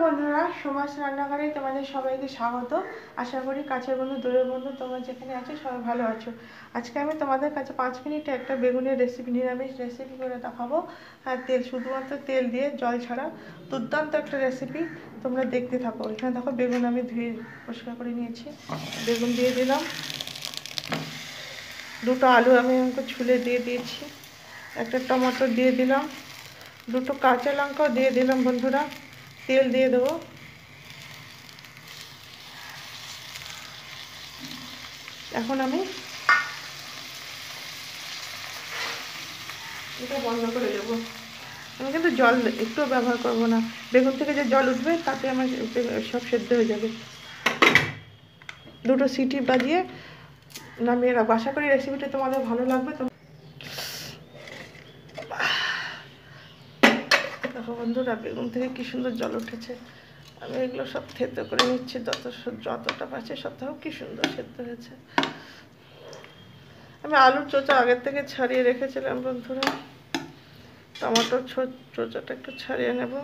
বন্ধুরা, সুমাস রান্নাঘরে তোমাদের সবাইকে স্বাগত। আশা করি কাছের বন্ধু দূরের বন্ধু তোমরা যেখানে আছো সবাই ভালো আছো। আজকে আমি তোমাদের কাছে 5 মিনিটে একটা বেগুনের রেসিপি, নিরামিষ রেসিপি করে দেখাবো। আর শুধুমাত্র তেল দিয়ে, জল ছাড়া দুর্দান্ত একটা রেসিপি। তোমরা দেখতে থাকো। এখানে দেখো বেগুন আমি ধুয়ে পরিষ্কার করে নিয়েছি। বেগুন দিয়ে দিলাম, দুটো আলু আমি ছুলে দিয়ে দিয়েছি, একটা টমেটো দিয়ে দিলাম, দুটো কাঁচা লঙ্কাও দিয়ে দিলাম। বন্ধুরা, তেল দিয়ে দেবো। এখন আমি এটা বন্ধ করে দেবো। আমি কিন্তু জল একটুও ব্যবহার করব না। বেগুন থেকে যে জল উঠবে তাতে আমার সব সেদ্ধ হয়ে যাবে। দুটো সিটি বাজিয়ে নামিয়ে রাখবো। আশা করি রেসিপিটা তোমাদের ভালো লাগবে। দেখো বন্ধুরা, বেগুন থেকে কি সুন্দর জল উঠেছে। আমি এগুলো সব থেতো করে নিচ্ছি, যতটা পাচ্ছে সব দেখো কি সুন্দর সেদ্ধ হয়েছে। আমি আলুর চোচা আগের থেকে ছাড়িয়ে রেখেছিলাম বন্ধুরা। টমেটোর চোচাটা একটু ছাড়িয়ে নেব।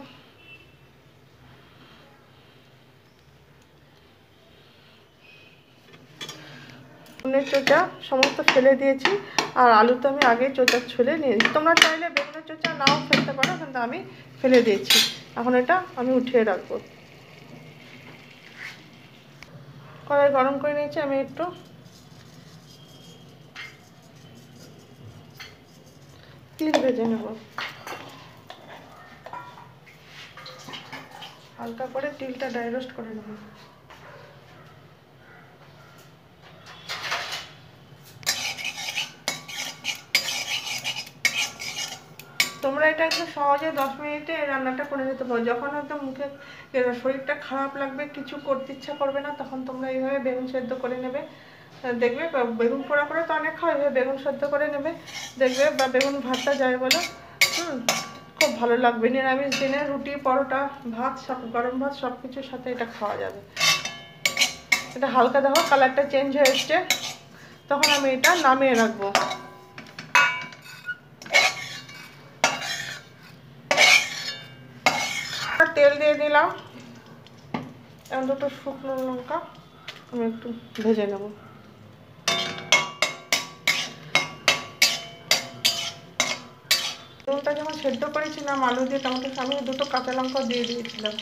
বেগুনের চোচা সমস্ত ফেলে দিয়েছি, আর আলু তো আমি আগে চোচা ছুলে নিয়েছি। তোমরা চাইলে বেগুনের চোচা নাও ফেলতে পারো, কিন্তু আমি ফেলে দিয়েছি। এখন এটা আমি উঠিয়ে রাখবো। কড়াই গরম করে নিয়েছি, আমি একটু তিল ভেজে নেব। হালকা করে তিলটা ড্রাই রোস্ট করে নেব। তোমরা এটা একটু সহজে 10 মিনিটে রান্নাটা করে নিতে পারো। যখন হয়তো মুখে শরীরটা খারাপ লাগবে, কিছু করতে ইচ্ছা করবে না, তখন তোমরা এইভাবে বেগুন সেদ্ধ করে নেবে। দেখবে বেগুন পোড়া করে তো অনেক খাওয়া, এইভাবে বেগুন সেদ্ধ করে নেবে, দেখবে। বা বেগুন ভাতটা যায় বলো, খুব ভালো লাগবে। নিরামিষ দিনে রুটি, পরোটা, ভাত, সব গরম ভাত সব কিছুর সাথে এটা খাওয়া যাবে। এটা হালকা দেখো কালারটা চেঞ্জ হয়ে এসছে, তখন আমি এটা নামিয়ে রাখবো। তেল দিয়ে দিলাম, এখন দুটো শুকনো লঙ্কা আমি একটু ভেজে নেব। বেগুনটা যখন সেদ্ধ করেছিলাম আলু দিয়ে টমেটো, আমি দুটো কাঁচা লঙ্কা দিয়ে দিয়েছিলাম।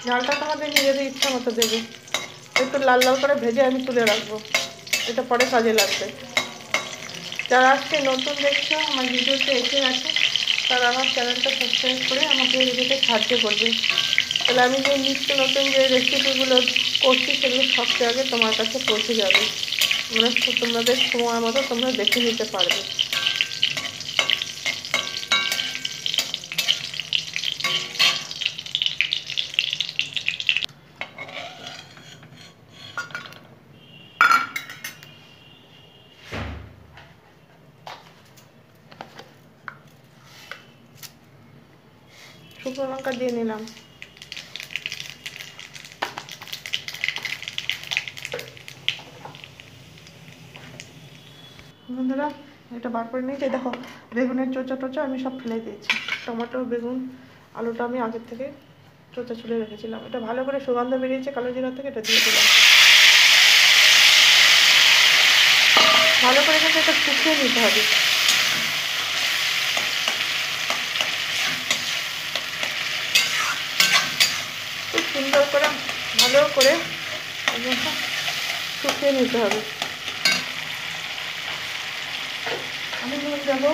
ঝালটা তোমাদের নিজেদের ইচ্ছা মতো দেবে। একটু লাল লাল করে ভেজে আমি তুলে রাখবো, এটা পরে কাজে লাগবে। যারা আজকে নতুন দেখছো, আমার ভিডিওতে এসে আছে, তারা আমার চ্যানেলটা সাবস্ক্রাইব করে আমাকে ভিডিওতে সাহায্য করবে। তাহলে আমি যে নিত্য নতুন যে রেসিপিগুলো করছি সেগুলো সবচেয়ে আগে তোমার কাছে পৌঁছে যাবে। তোমাদের সময় মতো তোমরা দেখে নিতে পারবে। শুকনো লঙ্কা দিয়ে নিলাম। বন্ধুরা, এটা বার করে নিয়েছি। দেখো বেগুনের চোচা টোচা আমি সব ফেলে দিয়েছি। টমেটো, বেগুন, আলুটা আমি আগের থেকে চোচা ছুলে রেখেছিলাম। এটা ভালো করে সুগন্ধ বেরিয়েছে কালো জিরা থেকে, এটা দিয়ে দিলাম। ভালো করে কিন্তু এটা শুকিয়ে নিতে হবে। খুব সুন্দর করে ভালো করে শুকিয়ে নিতে হবে। আমি নুন দেবো,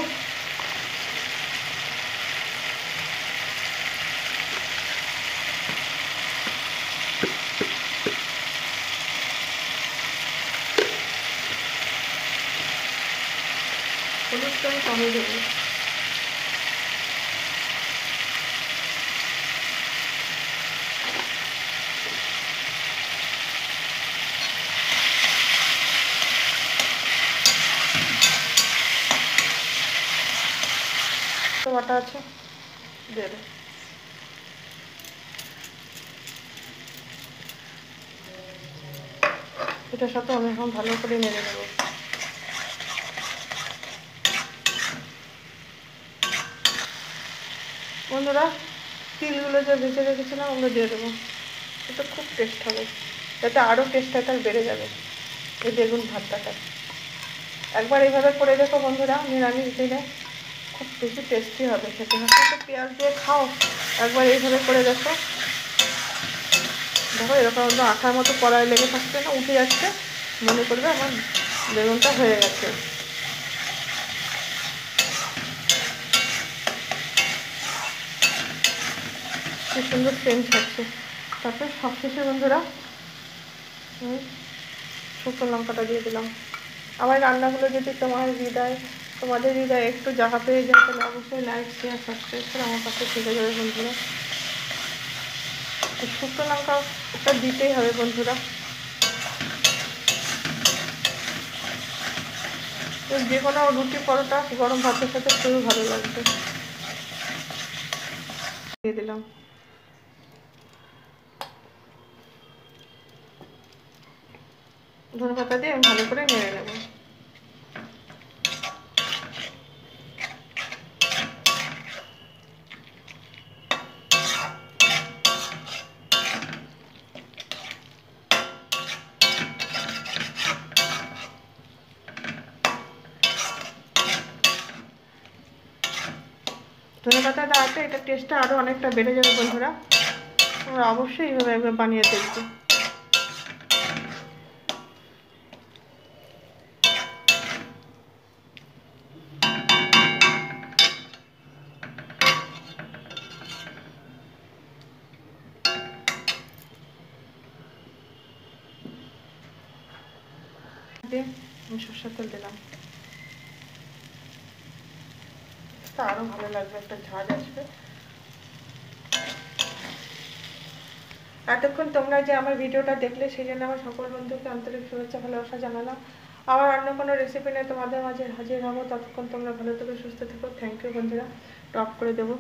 হলুদটা আমি কমে দেবো। বাটা আছে, দিয়ে দেবো। এটার সাথে আমি এখন ভালো করে নেড়ে নেব। বন্ধুরা, তিলগুলো যে ভেজে রেখেছিলাম ওগুলো দিয়ে দেবো। এটা খুব টেস্ট হবে, যাতে আরও টেস্টটা বেড়ে যাবে এই বেগুন ভর্তাটা। একবার এইভাবে করে দেখো বন্ধুরা, নিরামিষ দিনে খুব বেশি টেস্টি হবে খেতে। হয়তো তো পেঁয়াজ দিয়ে খাও, একবার এইভাবে করে দেখো। দেখো এরকম আঠার মতো কড়াই লেগে থাকছে না, উঠে যাচ্ছে, মনে করবে আমার বেগুনটা হয়ে গেছে। কি সুন্দর সেন্ট হচ্ছে। তারপর সব শেষে বন্ধুরা শুকনো লঙ্কাটা দিয়ে দিলাম। আমার রান্নাগুলো যদি তোমাদের হৃদয় একটু জায়গা পেয়ে যায়, তাহলে অবশ্যই লাইক শেয়ার সাবস্ক্রাইব করে আমার পাশে থেকে যাবে বন্ধুরা। শুকনো লঙ্কাটা দিতেই হবে বন্ধুরা। যে কোনো রুটি পরোটা গরম ভাতের সাথে খুবই ভালো লাগবে। দিয়ে দিলাম ধনেপাতা দিয়ে আমি ভালো করে নেড়ে নেব। ধনেপাতা দেওয়াতে এটা টেস্টটা আরও অনেকটা বেড়ে যাবে বন্ধুরা। তোমরা অবশ্যই এইভাবে একবার বানিয়ে দেখবে। আমি সরষের তেল দিলাম, আরো ভালো লাগবে, একটা ঝাঁজ আসবে। এতক্ষণ তোমরা যে আমার ভিডিওটা দেখলে সেই জন্য আমার সকল বন্ধুকে আন্তরিক শুভেচ্ছা ভালোবাসা জানালাম। আবার অন্য কোনো রেসিপি নিয়ে তোমাদের মাঝে হাজির হবো। ততক্ষণ তোমরা ভালো থেকো, সুস্থ থেকো। থ্যাংক ইউ বন্ধুরা। টপ করে দেবো।